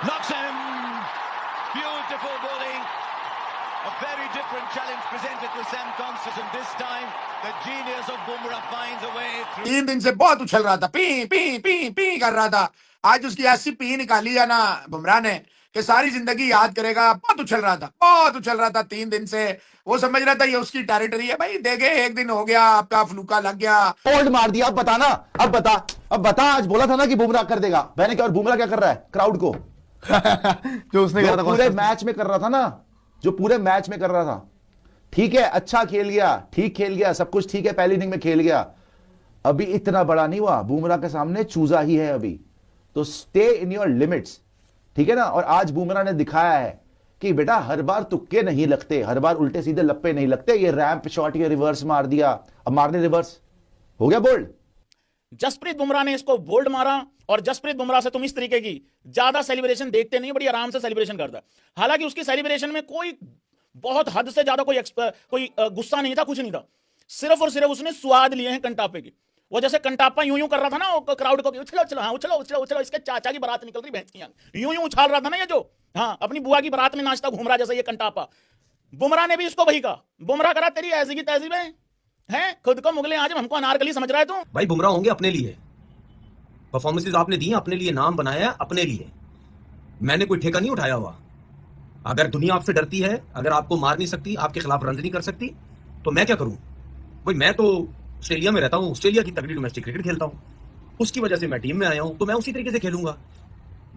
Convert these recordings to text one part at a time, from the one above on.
Knocks him. Beautiful bowling. A very different challenge presented to Sam Constant, and this time the genius of Bumrah finds a way through. 3 दिन से बहुत उछल रहा था, P P P P कर रहा था। आज उसकी ऐसी पी निकाली है ना बुमराह ने कि सारी जिंदगी याद करेगा। बहुत उछल रहा था, बहुत उछल रहा था 3 दिन से। वो समझ रहा था ये उसकी टेरिटरी है। भाई देखे, एक दिन हो गया, आपका फ्लूका लग गया, बोल्ड मार दिया। अब बता ना, अब बता। आज बोला था ना कि बुमराह कर देगा, मैंने क्या। और बुमराह क्या कर रहा है क्राउड को जो उसने कहा था पूरे मैच में कर रहा था ना, जो पूरे मैच में कर रहा था। ठीक है, अच्छा खेल गया, ठीक खेल गया, सब कुछ ठीक है, पहली इनिंग में खेल गया। अभी इतना बड़ा नहीं हुआ, बुमराह के सामने चूजा ही है अभी। तो स्टे इन योर लिमिट्स, ठीक है ना। और आज बुमराह ने दिखाया है कि बेटा हर बार तुक्के नहीं लगते, हर बार उल्टे सीधे लप्पे नहीं लगते। ये रैंप शॉट, ये रिवर्स मार दिया, अब मारने रिवर्स हो गया बोल्ड। जसप्रीत बुमराह ने इसको बोल्ड मारा, और जसप्रीत बुमराह से तुम इस तरीके की ज्यादा सेलिब्रेशन देखते नहीं, बड़ी आराम से सेलिब्रेशन करता है। हालांकि उसकी सेलिब्रेशन में कोई बहुत हद से ज्यादा कोई गुस्सा नहीं था, कुछ नहीं था। सिर्फ और सिर्फ उसने स्वाद लिए हैं कंटापे की। वो जैसे कंटापा यूं यूं कर रहा था ना क्राउड को, उछलो उछलो, हाँ उछलो उछलो उछलो, इसके चाचा की बारात निकल रही भैंस की, यूं यूं उछाल रहा था ना ये जो, हाँ अपनी बुआ की बारात में नाचता घूम रहा जैसे ये कंटापा। बुमराह ने भी इसको वही कहा। बुमराह करा तेरी ऐसी की तहजीब है, खुद को मुगले आजम, हमको अनारकली समझ रहा है तू। भाई बुमराह होंगे अपने लिए, परफॉर्मेंसेस आपने दी अपने लिए, नाम बनाया अपने लिए। मैंने कोई ठेका नहीं उठाया हुआ। अगर दुनिया आपसे डरती है, अगर आपको मार नहीं सकती, आपके खिलाफ रन नहीं कर सकती, तो मैं क्या करूं भाई। मैं तो ऑस्ट्रेलिया में रहता हूं, ऑस्ट्रेलिया की तगड़ी डोमेस्टिक क्रिकेट खेलता हूं, उसकी वजह से मैं टीम में आया हूं, तो मैं उसी तरीके से खेलूंगा।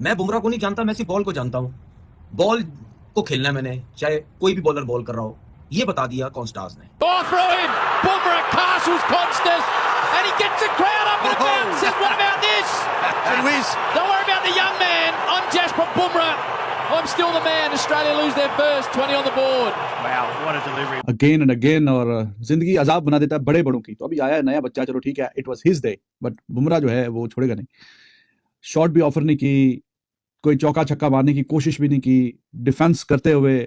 मैं बुमराह को नहीं जानता, मैं सिर्फ बॉल को जानता हूं। बॉल को खेलना है मैंने, चाहे कोई भी बॉलर बॉल कर रहा हो। ये बता दिया कॉन्स्टार्स ने। Bumrah castles Constance, and he gets the crowd up in a bounce. Says, what about this? Don't worry about the young man. I'm Jasprit Bumrah. I'm still the man. Australia lose their first, 20 on the board. Wow, what a delivery. Again and again, और जिंदगी अजाब बना देता है बड़े बड़ों की। तो अभी आया है नया बच्चा, चलो ठीक है, it was his day, but Bumrah जो है वो छोड़ेगा नहीं। शॉट भी ऑफर नहीं की, कोई चौका छक्का मारने की कोशिश भी नहीं की, डिफेंस करते हुए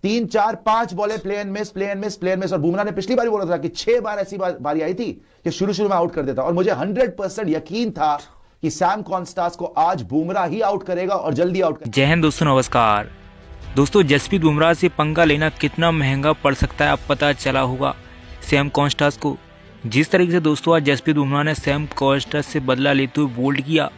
3 4 5 बॉले play and miss, play and miss, play and miss. और बुमराह ने पिछली बार बोला था कि 6 बार ऐसी बारी आई थी कि शुरू में आउट कर देता। और मुझे 100% यकीन था कि सैम कॉन्स्टार्स को आज बुमराह ही आउट करेगा, और जल्दी आउट करेगा। जय हिंद दोस्तों, नमस्कार दोस्तों। जसप्रीत बुमराह से पंगा लेना कितना महंगा पड़ सकता है अब पता चला होगा सैम कॉन्स्टार्स को। जिस तरीके से दोस्तों आज जसप्रीत बुमराह ने सैम कॉन्स्टार्स से बदला लेते हुए बोल्ड किया,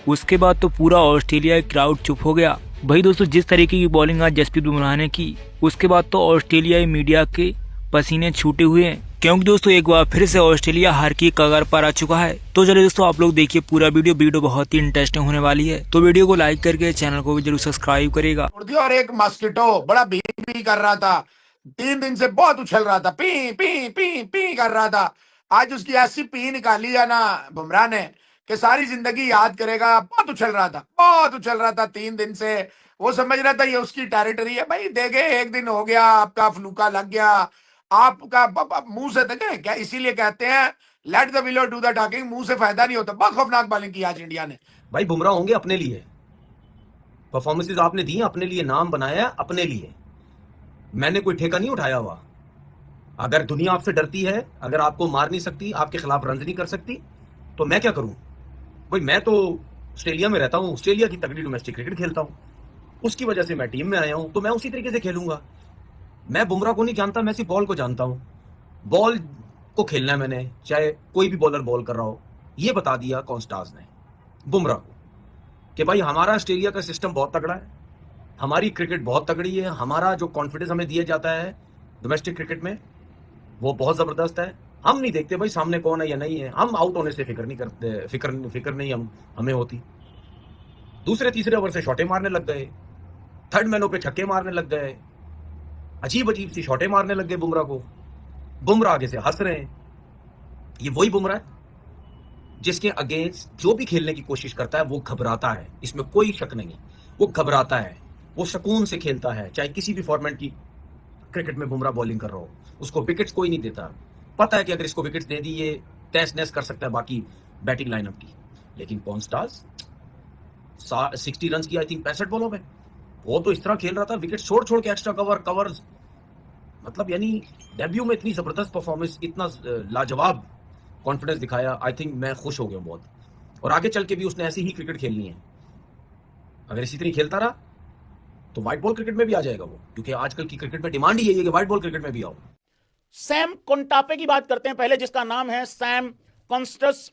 उसके बाद तो पूरा ऑस्ट्रेलिया क्राउड चुप हो गया। भाई दोस्तों, जिस तरीके की बॉलिंग आज जसप्रीत बुमराह ने की, उसके बाद तो ऑस्ट्रेलियाई मीडिया के पसीने छूटे हुए हैं, क्योंकि दोस्तों एक बार फिर से ऑस्ट्रेलिया हार की कगार पर आ चुका है। तो चलिए दोस्तों, आप लोग देखिए पूरा वीडियो बहुत ही इंटरेस्टिंग होने वाली है। तो वीडियो को लाइक करके चैनल को भी जरूर सब्सक्राइब करेगा। और एक मस्किटो बड़ा भी कर रहा था, 3 दिन से बहुत उछल रहा था, पी पी पी पी कर रहा था। आज उसकी ऐसी पी निकाली है ना बुमराह ने कि सारी जिंदगी याद करेगा। बहुत उछल रहा था, बहुत उछल रहा था 3 दिन से। वो समझ रहा था ये उसकी टेरिटरी है। भाई देखे, एक दिन हो गया, आपका फ्लूका लग गया, आपका मुंह से देखे क्या। इसीलिए कहते हैं let the willow do the talking. मुंह से फायदा नहीं होता। बहुत खौफनाक बॉलिंग की आज इंडिया ने। भाई बुमराह होंगे अपने लिए, परफॉर्मेंसेस आपने दी अपने लिए, नाम बनाया अपने लिए। मैंने कोई ठेका नहीं उठाया हुआ। अगर दुनिया आपसे डरती है, अगर आपको मार नहीं सकती, आपके खिलाफ रन नहीं कर सकती, तो मैं क्या करूं भाई। मैं तो ऑस्ट्रेलिया में रहता हूं, ऑस्ट्रेलिया की तगड़ी डोमेस्टिक क्रिकेट खेलता हूं, उसकी वजह से मैं टीम में आया हूं, तो मैं उसी तरीके से खेलूंगा। मैं बुमराह को नहीं जानता, मैं सिर्फ बॉल को जानता हूं। बॉल को खेलना है मैंने, चाहे कोई भी बॉलर बॉल कर रहा हो। ये बता दिया कॉन्स्टार्स ने बुमराह को कि भाई हमारा ऑस्ट्रेलिया का सिस्टम बहुत तगड़ा है, हमारी क्रिकेट बहुत तगड़ी है, हमारा जो कॉन्फिडेंस हमें दिया जाता है डोमेस्टिक क्रिकेट में वो बहुत जबरदस्त है। हम नहीं देखते भाई सामने कौन है या नहीं है, हम आउट होने से फिक्र नहीं करते, फिक्र नहीं हमें होती। दूसरे तीसरे ओवर से शॉटे मारने लग गए, थर्ड मैनों पे छक्के मारने लग गए, अजीब सी शॉटे मारने लग गए बुमराह को। बुमराह आगे से हंस रहे हैं। ये वही बुमराह है जिसके अगेंस्ट जो भी खेलने की कोशिश करता है वो घबराता है, इसमें कोई शक नहीं है। वो घबराता है, वो सुकून से खेलता है। चाहे किसी भी फॉर्मेट की क्रिकेट में बुमराह बॉलिंग कर रहा हो, उसको विकेट्स कोई नहीं देता। पता है कि अगर इसको विकेट्स दे दी ये तहस नहस कर सकता है बाकी बैटिंग लाइनअप की। लेकिन कॉन्स्टार्स 60 रन की आई थिंक 65 बॉलों में, वो तो इस तरह खेल रहा था, विकेट छोड़ के एक्स्ट्रा कवर्स, मतलब यानी डेब्यू में इतनी जबरदस्त परफॉर्मेंस, इतना लाजवाब कॉन्फिडेंस दिखाया। आई थिंक मैं खुश हो गया बहुत, और आगे चल के भी उसने ऐसी ही क्रिकेट खेलनी है। अगर इसी तरह खेलता रहा तो व्हाइट बॉल क्रिकेट में भी आ जाएगा वो, क्योंकि आजकल की क्रिकेट में डिमांड ही यही है कि व्हाइट बॉल क्रिकेट में भी आओ। सैम कोंटापे की बात करते हैं पहले, जिसका नाम है सैम कॉन्स्टस।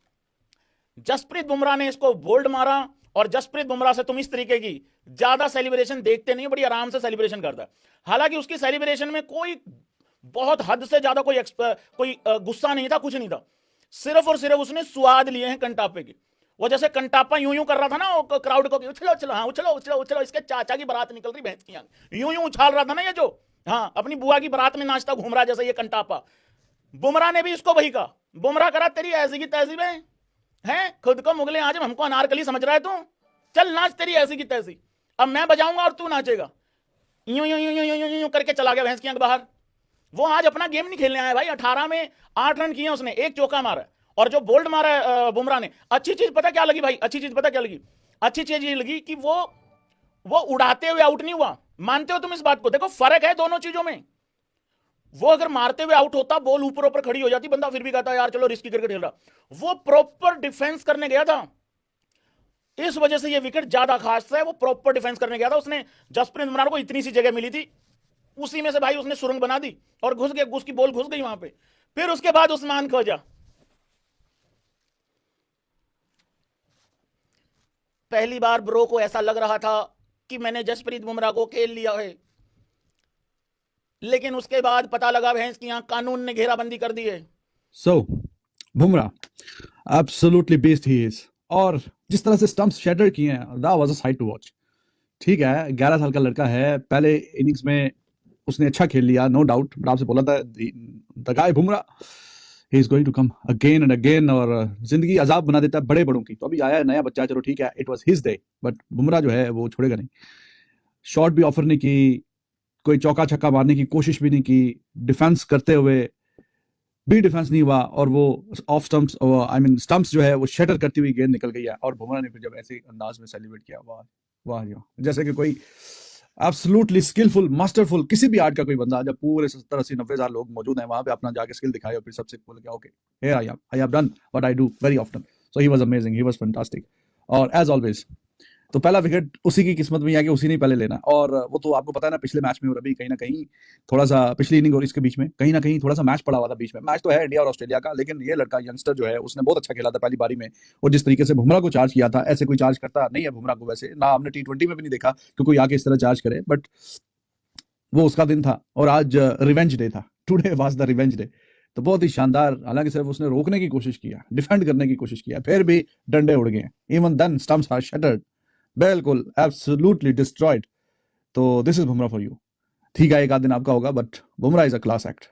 जसप्रीत बुमराह ने इसको बोल्ड मारा, और जसप्रीत बुमराह से तुम इस तरीके की ज्यादा सेलिब्रेशन देखते नहीं, बड़ी आराम से सेलिब्रेशन करता है। हालांकि उसकी सेलिब्रेशन में कोई बहुत हद से ज्यादा कोई गुस्सा नहीं था, कुछ नहीं था। सिर्फ और सिर्फ उसने स्वाद लिए हैं कंटापे की। वो जैसे कंटापा यूं यूं कर रहा था ना, वो क्राउड को उछलो उछलो, हाँ उछलो उछलो उछलो, इसके चाचा की बारात निकल रही भैंस की आंख, यूं यूं उछाल रहा था ना ये जो, हाँ अपनी बुआ की बारात में नाचता घूम रहा जैसे ये कंटापा। बुमराह ने भी इसको वही कहा। बुमराह करा तेरी ऐसी की तहजीब है, खुद को मुगले आजम हमको अनारकली समझ रहा है तू, चल नाच तेरी ऐसी की तैसी, अब मैं बजाऊंगा और तू नाचेगा। यूं यूं यूं यूं यूं यूं करके चला गया भैंस की आंख बाहर। वो आज अपना गेम नहीं खेलने आया भाई। 18 में 8 रन किए उसने, 1 चौका मारा, और जो बोल्ड मारा है बुमराह ने। अच्छी चीज पता क्या लगी भाई, अच्छी चीज पता क्या लगी, अच्छी चीज ये लगी कि वो उड़ाते हुए आउट नहीं हुआ। मानते हो तुम इस बात को? देखो फर्क है दोनों चीजों में। वो अगर मारते हुए आउट होता, बॉल ऊपर ऊपर खड़ी हो जाती, बंदा फिर भी कहता यार चलो रिस्की क्रिकेट खेल रहा। वो प्रॉपर डिफेंस करने गया था, इस वजह से ये विकेट ज्यादा खास है। वो प्रॉपर डिफेंस करने गया था। उसने जसप्रीत बुमराह को इतनी सी जगह मिली थी, उसी में से भाई उसने सुरंग बना दी और घुस गया, उसकी बॉल घुस गई वहां पे। फिर उसके बाद उस्मान ख्वाजा, पहली बार ब्रो को ऐसा लग रहा था कि मैंने जसप्रीत बुमराह को खेल लिया है, लेकिन उसके बाद पता लगा भैंस की यहां कानून ने घेराबंदी कर दी है। So Bumrah absolutely best he is, और जिस तरह से स्टंप्स शैटर किए हैं, that was a sight to watch. ठीक है, 11 साल का लड़का है, पहले इनिंग्स में उसने अच्छा खेल लिया, नो डाउट, बट आपसे बोला था the guy Bumrah he is going to come again and again, और जिंदगी अजाब बना देता है बड़े बड़ों की। तो अभी आया है नया बच्चा, चलो ठीक है, it was his day, but Bumrah जो है वो छोड़ेगा नहीं। शॉट भी ऑफर नहीं की, कोई चौका छक्का मारने की कोशिश भी नहीं की, डिफेंस करते हुए भी डिफेंस नहीं हुआ, और वो of stumps, I mean stumps जो है वो शटर करती हुई गेंद निकल गई है, और बुमराह ने फिर जब ऐसे अंदाज में सेलिब्रेट किया, वाह वाह जी, जैसे कि कोई एब्सोल्युटली स्किलफुल मास्टरफुल किसी भी आर्ट का कोई बंदा, जब पूरे 70 80 90 हजार लोग मौजूद हैं वहां पे, अपना जाके स्किल दिखाए और फिर सबसे बोल गया okay here I have done what I do very often. So he was amazing, he was fantastic, और एज ऑलवेज तो पहला विकेट उसी की किस्मत में है कि उसी ने पहले लेना। और वो तो आपको पता है ना, पिछले मैच में और अभी कहीं ना कहीं थोड़ा सा, पिछली इनिंग और इसके बीच में कहीं ना कहीं थोड़ा सा मैच पड़ा हुआ था बीच में। मैच तो है इंडिया और ऑस्ट्रेलिया का, लेकिन ये लड़का यंगस्टर जो है उसने बहुत अच्छा खेला था पहली बारी में, और जिस तरीके से बुमराह को चार्ज किया था, ऐसे कोई चार्ज करता नहीं है बुमराह को, वैसे ना हमने T20 में भी नहीं देखा कि कोई आके इस तरह चार्ज करे, बट वो उसका दिन था और आज रिवेंज डे था, today was the revenge day. तो बहुत ही शानदार, हालांकि सिर्फ उसने रोकने की कोशिश किया, डिफेंड करने की कोशिश किया, फिर भी डंडे उड़ गए, even then stumps are shattered, बिल्कुल एब्सोल्युटली डिस्ट्रॉयड। तो this is Bumrah for you. ठीक है, एक आध दिन आपका होगा, but Bumrah is a class act.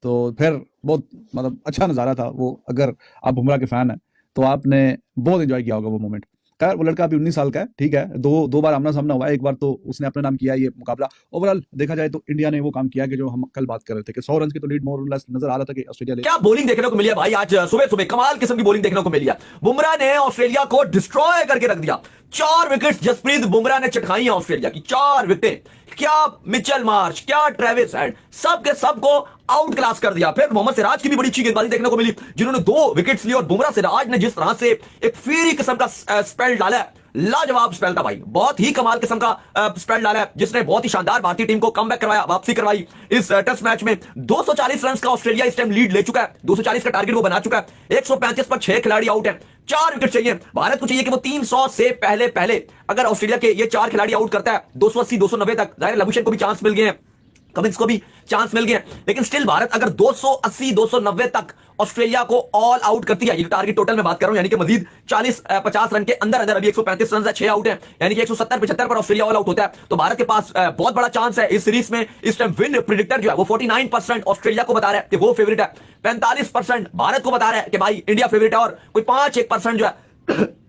तो फिर बहुत मतलब अच्छा नज़ारा था वो। अगर आप बुमराह के फैन हैं तो आपने बहुत एंजॉय किया होगा वो मोमेंट। खैर वो लड़का अभी 19 साल का है, ठीक है, दो बार आमना सामना हुआ है, एक बार तो उसने अपने नाम किया ये मुकाबला। ओवरऑल देखा जाए तो इंडिया ने वो काम किया कि जो हम कल बात कर रहे थे कि 100 रन की तो लीड मोर और लेस नजर आ रहा था कि ऑस्ट्रेलिया ले। क्या बॉलिंग देखने को मिली है भाई, आज सुबह सुबह कमाल किस्म की बॉलिंग देखने को मिली है। बुमराह ने ऑस्ट्रेलिया को डिस्ट्रॉय करके रख दिया। 4 विकेट जसप्रीत बुमराह ने चटकाई है ऑस्ट्रेलिया की, 4 विकेट। क्या मिचेल मार्श, क्या ट्रेविस हेड, सब के सब को आउट क्लास कर दिया। फिर मोहम्मद सिराज की भी बड़ी अच्छी गेंदबाजी देखने को मिली, जिन्होंने 2 विकेट्स लिए, और बुमराह सिराज ने जिस तरह से एक फीरी किस्म का स्पेल डाला है, लाजवाब स्पेल था भाई, बहुत ही कमाल किस्म का स्पेल डाला है, जिसने बहुत ही शानदार भारतीय टीम को कमबैक करवाया, वापसी करवाई इस टेस्ट मैच में। 240 रन का ऑस्ट्रेलिया इस टाइम लीड ले चुका है, 240 का टारगेट वो बना चुका है। 135 पर 6 खिलाड़ी आउट है, 4 विकेट चाहिए भारत को। चाहिए कि वो 300 से पहले अगर ऑस्ट्रेलिया के ये 4 खिलाड़ी आउट करता है 280 290 तक, जाहिर लबुशेन को भी चांस मिल गए हैं, कमिंस को भी चांस मिल गया, लेकिन स्टिल भारत अगर 280 290 तक ऑस्ट्रेलिया को ऑल आउट करती है, ये टारगेट टोटल में बात कर रहा हूं, यानी कि मजीद 40-50 रन के अंदर अभी 135 रन है, 6 आउट है, यानी कि 170-75 पर ऑस्ट्रेलिया ऑल आउट होता है, तो भारत के पास बहुत बड़ा चांस है इस सीरीज में। इस टाइम विन प्रेडिक्टर जो है वो 49% ऑस्ट्रेलिया को बता रहा है कि वो फेवरेट है, 45% भारत को बता रहा है कि भाई इंडिया फेवरेट है, और कोई 5-1% जो है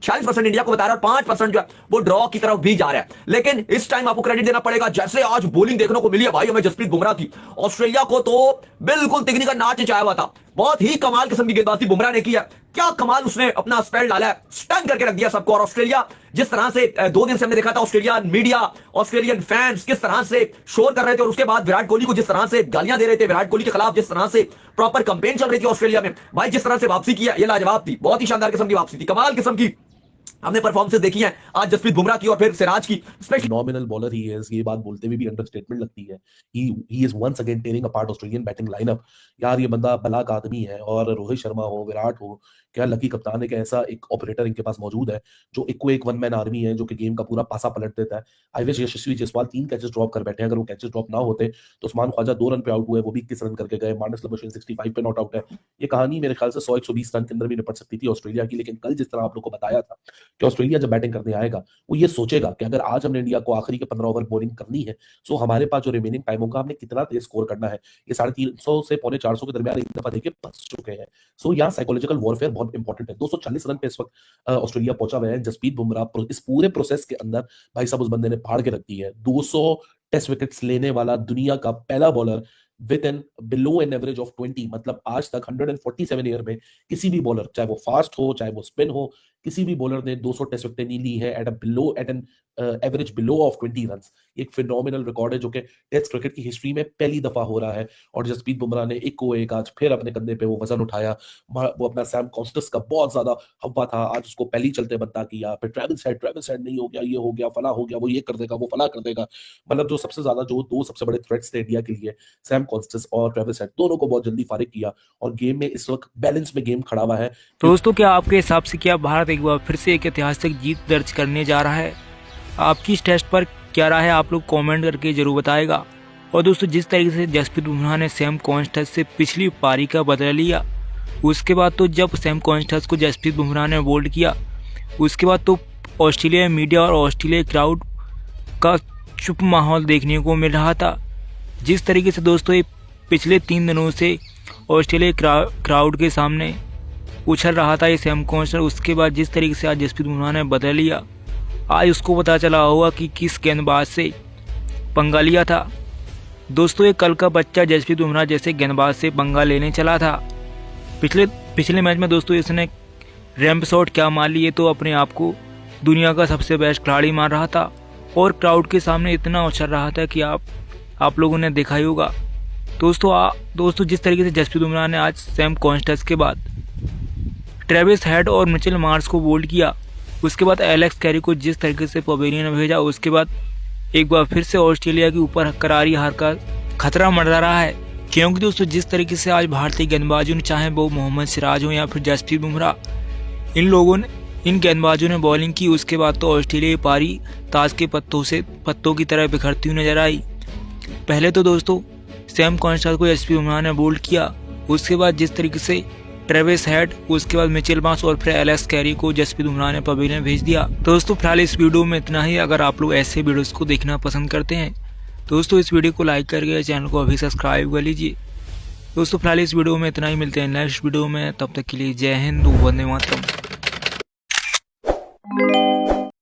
46% इंडिया को बता रहा है, और 5% जो है वो ड्रॉ की तरफ भी जा रहा है। लेकिन इस टाइम आपको क्रेडिट देना पड़ेगा, जैसे आज बॉलिंग देखने को मिली है भाई हमें जसप्रीत बुमराह की, ऑस्ट्रेलिया को तो बिल्कुल तिगनी का नाच नचाया हुआ था। बहुत ही कमाल किस्म की गेंदबाजी बुमराह ने की है, क्या कमाल उसने अपना स्पेल डाला है, स्टन करके रख दिया सबको। और ऑस्ट्रेलिया जिस तरह से 2 दिन से हमने देखा था, ऑस्ट्रेलियन मीडिया, ऑस्ट्रेलियन फैंस किस तरह से शोर कर रहे थे, और उसके बाद विराट कोहली को जिस तरह से गालियां दे रहे थे, विराट कोहली के खिलाफ जिस तरह से प्रॉपर कैंपेन चल रही थी ऑस्ट्रेलिया में, भाई जिस तरह से वापसी किया ये लाजवाब थी, बहुत ही शानदार किस्म की वापसी थी, कमाल किस्म की हमने परफॉर्मेंस देखी है आज जसप्रीत बुमराह की और फिर सिराज की, specially phenomenal bowler he is, ये बात बोलते हुए भी अंडरस्टेटमेंट लगती है. He is once again tearing apart Australian batting lineup. यार ये बंदा बलाक आदमी है, और रोहित शर्मा हो, विराट हो, क्या लकी कप्तान है कि ऐसा एक ऑपरेटर इनके पास मौजूद है जो एक वन मैन आर्मी है, जो कि गेम का पूरा पासा पलट देता है. I wish Yashasvi Jaiswal 3 catches drop कर बैठे हैं. अगर वो कैचेस ड्रॉप ना होते तो उस्मान ख्वाजा 2 रन पे आउट हुए, वो भी 21 रन करके गए. मार्नस लबुशेन 65 पे नॉट आउट है. ये कहानी मेरे ख्याल से 100-120 रन के अंदर भी निपट सकती थी ऑस्ट्रेलिया की. लेकिन कल जिस तरह आप लोग को बताया था कि ऑस्ट्रेलिया जब बैटिंग करने आएगा वो ये सोचेगा कि अगर आज हमने इंडिया को आखिरी के 15 ओवर बॉलिंग करनी है, सो हमारे पास जो रिमेनिंग टाइम होगा हमने कितना तेज स्कोर करना है. ये 350 से 450 के दरमियान एक दफा देखिए फंस चुके हैं. सो यहाँ साइकोलॉजिकल वॉरफेयर बहुत इंपॉर्टेंट है. 240 रन पे इस वक्त ऑस्ट्रेलिया पहुंचा हुआ है. जसप्रीत बुमराह इस पूरे प्रोसेस के अंदर भाई साहब उस बंदे ने फाड़ के रख दी है. 200 टेस्ट विकेट्स लेने वाला दुनिया का पहला bowler with an below an average of 20. मतलब आज तक 147 ईयर में किसी भी बॉलर, चाहे वो फास्ट हो चाहे वो स्पिन हो, किसी भी बॉलर ने 200 टेस्ट विकेट नहीं ली है at an average below of 20 run. एक फिनोमिनल रिकॉर्ड है जो कि टेस्ट क्रिकेट की हिस्ट्री में पहली दफा हो रहा है. और जसप्रीत बुमराह ने एक को एक आज फिर अपने कंधे पे वो वजन उठाया. वो अपना सैम कॉन्स्टेस का बहुत ज्यादा हवा था, आज उसको पहली चलते बनता किया. फिर ट्रेविस हेड नहीं हो गया, ये हो गया, फला हो गया, वो ये कर देगा, वो फला कर देगा. मतलब जो सबसे ज्यादा जो 2 सबसे बड़े थ्रेट्स थे इंडिया के लिए, सैम कॉन्स्टेस और ट्रेविस हेड, दोनों को बहुत जल्दी फारिग किया. और गेम में इस वक्त बैलेंस में गेम खड़ा हुआ है. दोस्तों, क्या आपके हिसाब से क्या भारत एक बार फिर से एक ऐतिहासिक जीत दर्ज करने जा रहा है? आपकी इस टेस्ट पर क्या राय है, आप लोग कमेंट करके जरूर बताएगा. और दोस्तों, जिस तरीके से जसप्रीत बुमराह ने सैम कॉन्स्टेस से पिछली पारी का बदला लिया, उसके बाद तो जब सैम कॉन्स्टेस को जसप्रीत बुमराह ने बोल्ड किया, उसके बाद तो ऑस्ट्रेलिया मीडिया और ऑस्ट्रेलिया क्राउड का चुप माहौल देखने को मिल रहा था. जिस तरीके से दोस्तों ये पिछले 3 दिनों से ऑस्ट्रेलिया क्राउड के सामने उछल रहा था ये सैम कॉन्स्टेस, उसके बाद जिस तरीके से आज जसप्रीत बुमराह ने बदला लिया, आज उसको पता चला होगा कि किस गेंदबाज से पंगा लिया था. दोस्तों, ये कल का बच्चा जसप्रीत बुमराह जैसे गेंदबाज से पंगा लेने चला था. पिछले मैच में दोस्तों इसने रैंप शॉट क्या मार लिए, तो अपने आप को दुनिया का सबसे बेस्ट खिलाड़ी मान रहा था और क्राउड के सामने इतना उछल रहा था कि आप लोगों ने देखा ही होगा. दोस्तों जिस तरीके से जसप्रीत बुमराह ने आज सैम कॉन्स्टेस के बाद ट्रेविस हेड और मिचेल मार्श को बोल्ड किया, उसके बाद एलेक्स कैरी को जिस तरीके से पवेलियन में भेजा, उसके बाद एक बार फिर से ऑस्ट्रेलिया के ऊपर करारी हार का खतरा मंडरा रहा है. क्योंकि दोस्तों जिस तरीके से आज भारतीय गेंदबाजों ने, चाहे वो मोहम्मद सिराज हो या फिर जसप्रीत बुमराह, इन गेंदबाजों ने बॉलिंग की, उसके बाद तो ऑस्ट्रेलिया की पारी ताश के पत्तों की तरह बिखरती हुई नजर आई. पहले तो दोस्तों सैम कॉन्स्टेस को जसप्रीत बुमराह ने बोल्ड किया, उसके बाद जिस तरीके से ट्रेविस हेड, उसके बाद मिचेल मार्श और फिर एलेक्स कैरी को जसप्रीत बुमराह ने पवेलियन में भेज दिया. दोस्तों फिलहाल इस वीडियो में इतना ही. अगर आप लोग ऐसे वीडियोस को देखना पसंद करते हैं दोस्तों इस वीडियो को लाइक करके चैनल को अभी सब्सक्राइब कर लीजिए. दोस्तों फिलहाल इस वीडियो में इतना ही. मिलते हैं नेक्स्ट वीडियो में, तब तक के लिए जय हिंद, वंदे मातरम.